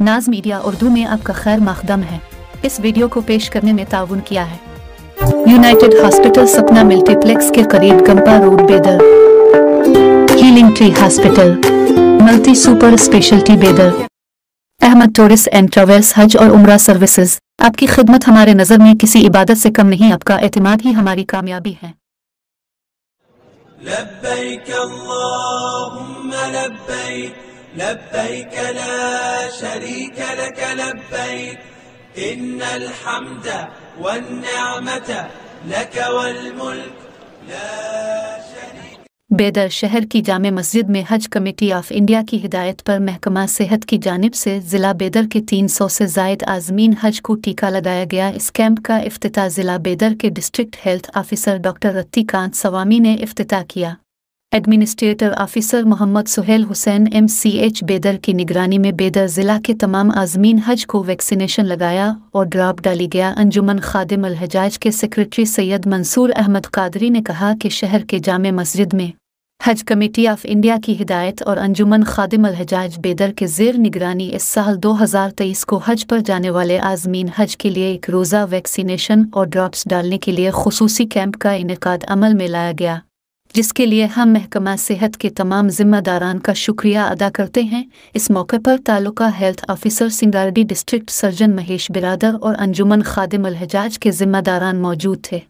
नाज मीडिया उर्दू में आपका खैर मकदम है। इस वीडियो को पेश करने में ताउन किया है यूनाइटेड हॉस्पिटल सपना मल्टीप्लेक्स के करीब गंपा रोड बेदर, healing tree hospital multi super speciality बेदर, अहमद टूरिस्ट एंड ट्रैवल्स हज और उम्रा सर्विसेज। आपकी खिदमत हमारे नज़र में किसी इबादत से कम नहीं, आपका एतमाद ही हमारी कामयाबी है। लब्बैक अल्लाहुम्मा लब्बैक लब्बैक ला शरीक लक लब्बैक इन्नल हम्द वन निअमत लक वल मुल्क ला शरीक। बेदर शहर की जामे मस्जिद में हज कमेटी ऑफ इंडिया की हिदायत पर महकमा सेहत की जानिब से ज़िला बेदर के 300 से ज़ायद आज़मीन हज को टीका लगाया गया। इस कैंप का इफ्तिताह ज़िला बेदर के district health officer doctor Ratikant Swamy ने इफ्तिताह किया। Administrator officer Mohammed Suhail Hussain MCH Bidar की निगरानी में बेदर ज़िला के तमाम आज़मीन हज को वैक्सीनेशन लगाया और ड्रॉप डाली गया। अंजुमन खादिम अल हजाज के सेक्रेटरी सैयद मंसूर अहमद कादरी ने कहा कि शहर के जामे मस्जिद में हज कमेटी ऑफ इंडिया की हिदायत और अंजुमन खादिम अल हजाज बेदर के ज़ेर निगरानी इस साल 2023 को हज पर जाने वाले आज़मीन हज के लिए एक रोज़ा वैक्सीनेशन और ड्रॉप्स डालने के लिए खुसूसी कैंप का इनेकाद अमल में लाया गया, जिसके लिए हम महकमा सेहत के तमाम जिम्मेदारान का शुक्रिया अदा करते हैं। इस मौके पर taluka health officer Singardi, district surgeon Mahesh Biradar और अंजुमन खादिम अल हजाज के जिम्मेदारान मौजूद थे।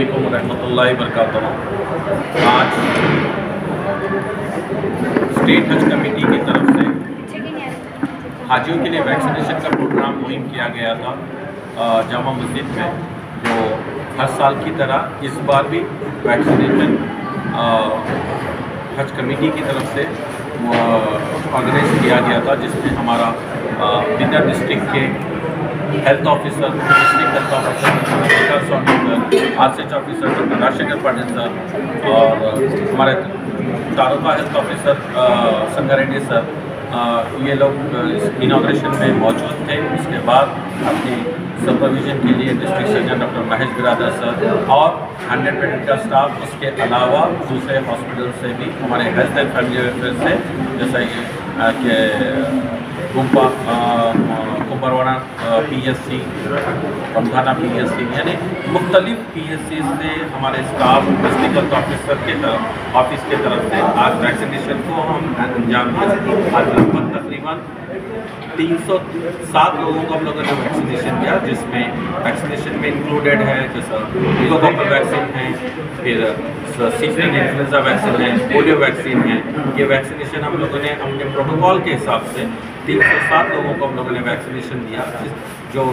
अस्सलामुअलैकुम रहमतुल्लाहि वबरकातुहू। आज स्टेट हज कमेटी की तरफ से हाजियों के लिए वैक्सीनेशन का प्रोग्राम मुहिम किया गया था जामा मस्जिद में, जो हर साल की तरह इस बार भी वैक्सीनेशन हज कमेटी की तरफ से ऑर्गेनाइज किया गया था, जिसमें हमारा बिदर डिस्ट्रिक्ट के health officer, district health officer, RCH officer doctor Rajshekhar Patil sir और हमारे taluka health officer Sangareddy sir, ये लोग इस इनॉग्रेशन में मौजूद थे। इसके बाद अपनी सुपरविजन के लिए डिस्ट्रिक्ट सर्जन डॉक्टर महेश बिरादर सर और 100 बेड का स्टाफ, इसके अलावा दूसरे हॉस्पिटल से भी हमारे हेल्थ एंड फैमिली वेलफेयर से, जैसा कि गुम्पा कुंभरवाड़ा PSC, रमजाना PSC, यानी मुख्तलिफ PSC से हमारे स्टाफ डिस्ट्रिक्ट हेल्थ ऑफिसर के ऑफिस के तरफ से आज वैक्सीनेशन को हम अंजाम दिया। आज लगभग तकरीबन 307 लोगों को हम लोगों ने वैक्सीनेशन दिया, जिसमें वैक्सीनेशन में इंक्लूडेड है जैसा न्यूमोकॉकल वैक्सीन है, फिर सीजनल इन्फ्लुएंजा वैक्सीन है, पोलियो वैक्सीन है। ये वैक्सीनेशन हम लोगों ने अपने प्रोटोकॉल के हिसाब से 307 लोगों को हम लोगों ने वैक्सीनेशन दिया, जो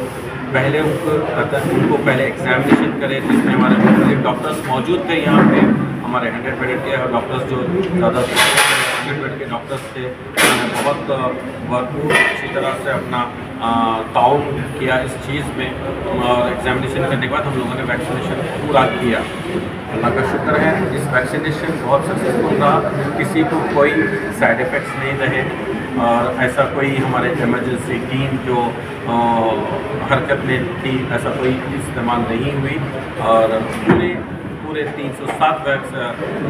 पहले उनको पहले एग्जामिनेशन करे, जिसमें हमारे मुख्तलिफ डॉक्टर्स मौजूद थे। यहाँ पे हमारे 100 बेड के डॉक्टर्स जो ज़्यादा 100 बेड के डॉक्टर्स थे, उन्होंने बहुत भरपूर अच्छी तरह से अपना ताउन किया इस चीज़ में, और एग्जामिनेशन करने के बाद हम लोगों ने वैक्सीनेशन पूरा किया। अल्लाह का शुक्र है, इस वैक्सीनेशन बहुत सक्सेसफुल रहा, किसी को कोई साइड इफ़ेक्ट्स नहीं रहे और ऐसा कोई हमारे इमरजेंसी टीम जो हरकत में थी ऐसा कोई इस्तेमाल नहीं हुई, और पूरे 307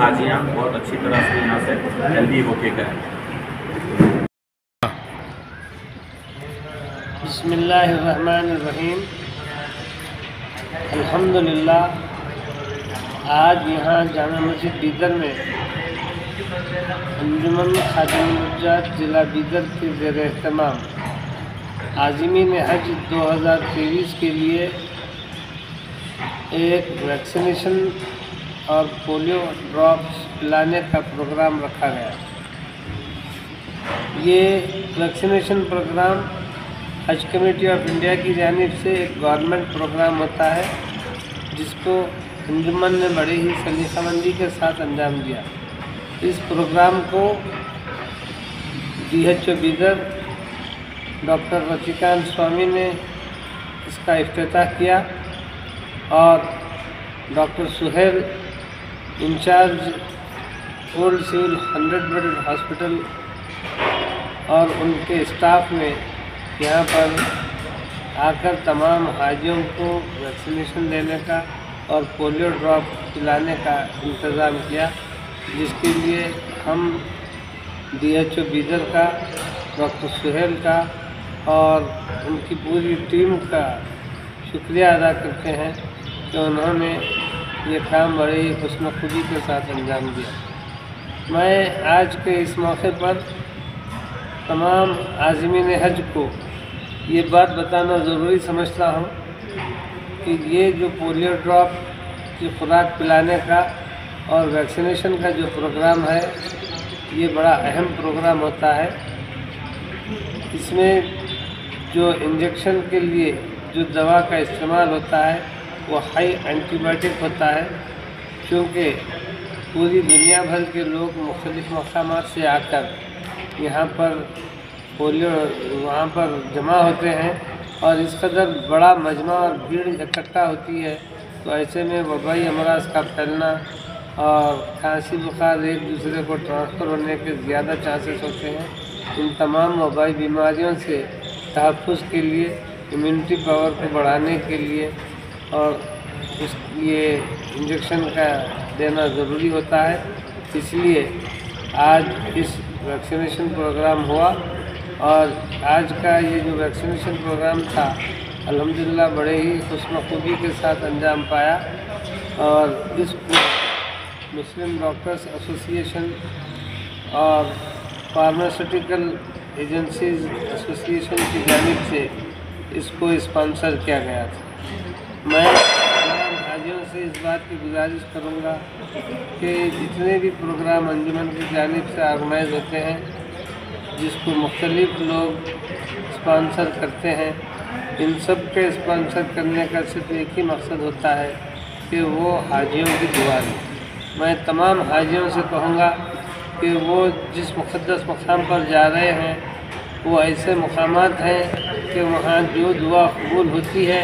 हाजियाँ बहुत अच्छी तरह से यहाँ से हेल्दी होके गए। बिस्मिल्लाहिर्रहमानिर्रहीम। अल्हम्दुलिल्लाह, आज यहाँ जामा मस्जिद बीदर में अंजुमन खादिमुल-उज्जात ज़िला बीदर के ज़ेर एहतमाम आज़मीन हज 2023 के लिए एक वैक्सीनेशन और पोलियो ड्रॉप्स पिलाने का प्रोग्राम रखा गया। ये वैक्सीनेशन प्रोग्राम हज कमेटी ऑफ इंडिया की जानिब से एक गवर्नमेंट प्रोग्राम होता है, जिसको अंजुमन ने बड़ी ही सलीकामंदी के साथ अंजाम दिया। इस प्रोग्राम को DHO बीदर डॉक्टर रचिकांत स्वामी ने इसका इफ्तिताह किया और doctor Suhail in charge old civil 100 bed hospital और उनके स्टाफ ने यहाँ पर आकर तमाम हाजियों को वैक्सीनेशन देने का और पोलियो ड्रॉप पिलाने का इंतज़ाम किया, जिसके लिए हम DHO बीदर का, डॉक्टर सुहेल का और उनकी पूरी टीम का शुक्रिया अदा करते हैं कि उन्होंने ये काम बड़े ही हुस्न-खुदी के साथ अंजाम दिया। मैं आज के इस मौके पर तमाम आज़मीन हज को ये बात बताना ज़रूरी समझता हूँ कि ये जो पोलियो ड्रॉप की खुराक पिलाने का और वैक्सीनेशन का जो प्रोग्राम है, ये बड़ा अहम प्रोग्राम होता है। इसमें जो इंजेक्शन के लिए जो दवा का इस्तेमाल होता है वो हाई एंटीबायोटिक होता है, क्योंकि पूरी दुनिया भर के लोग मुख्तलिफ़ मकामात से आकर यहाँ पर पोलियो वहाँ पर जमा होते हैं और इस कदर बड़ा मजमा और भीड़ इकट्ठा होती है, तो ऐसे में वबाई अमराज का फैलना और खांसी बुखार एक दूसरे को ट्रांसफ़र होने के ज़्यादा चांसेस होते हैं। इन तमाम वबाई बीमारियों से तहफ़्फ़ुज़ के लिए, इम्यूनिटी पावर को बढ़ाने के लिए और ये इंजेक्शन का देना ज़रूरी होता है। इसलिए आज इस वैक्सीनेशन प्रोग्राम हुआ और आज का ये जो वैक्सीनेशन प्रोग्राम था अल्हम्दुलिल्लाह बड़े ही हुस्न-खुदी के साथ अंजाम पाया और इसको मुस्लिम डॉक्टर्स एसोसिएशन और फार्मास्यूटिकल एजेंसीज एसोसिएशन की जानिब से इसको स्पॉन्सर किया गया था। मैं तमाम हाजियों से इस बात की गुजारिश करूँगा कि जितने भी प्रोग्राम अंजुमन की जानिब से ऑर्गेनाइज होते हैं, जिसको मुख्तलिफ लोग स्पॉन्सर करते हैं, इन सब के स्पॉन्सर करने का सिर्फ एक ही मकसद होता है कि वो हाजियों की दुआ लें। मैं तमाम हाजियों से कहूँगा कि वो जिस मुक़द्दस मकाम पर जा रहे हैं वो ऐसे मकामात हैं कि वहाँ जो दुआ कबूल होती है,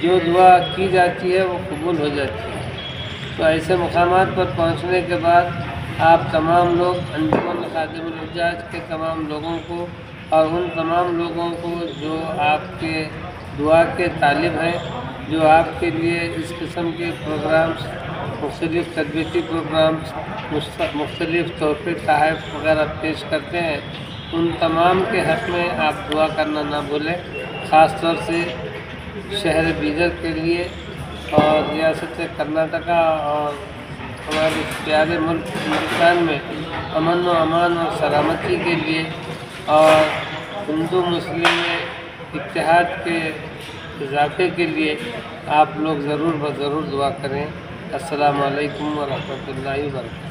जो दुआ की जाती है वो कबूल हो जाती है। तो ऐसे मकामात पर पहुँचने के बाद आप तमाम लोग अंजुमन खादिमुल हुज्जाज के तमाम लोगों को और उन तमाम लोगों को जो आपके दुआ के तालिब हैं, जो आपके लिए इस किस्म के प्रोग्राम्स, मुख्तलिफ़ तरबियती प्रोग्राम्स, मुख्तलिफ़ तोहफ़े तोहफ़ वगैरह पेश करते हैं, उन तमाम के हक़ में आप दुआ करना ना भूलें। ख़ास तौर से शहर बीदर के लिए और रियासत कर्नाटका और हमारे प्यारे मुल्क हिंदुस्तान में अमन व अमान और सलामती के लिए और हिंदू मुस्लिम में इत्तेहाद के इजाफे के लिए आप लोग ज़रूर दुआ करें। अस्सलामु अलैकुम व रहमतुल्लाहि व बरकातहू।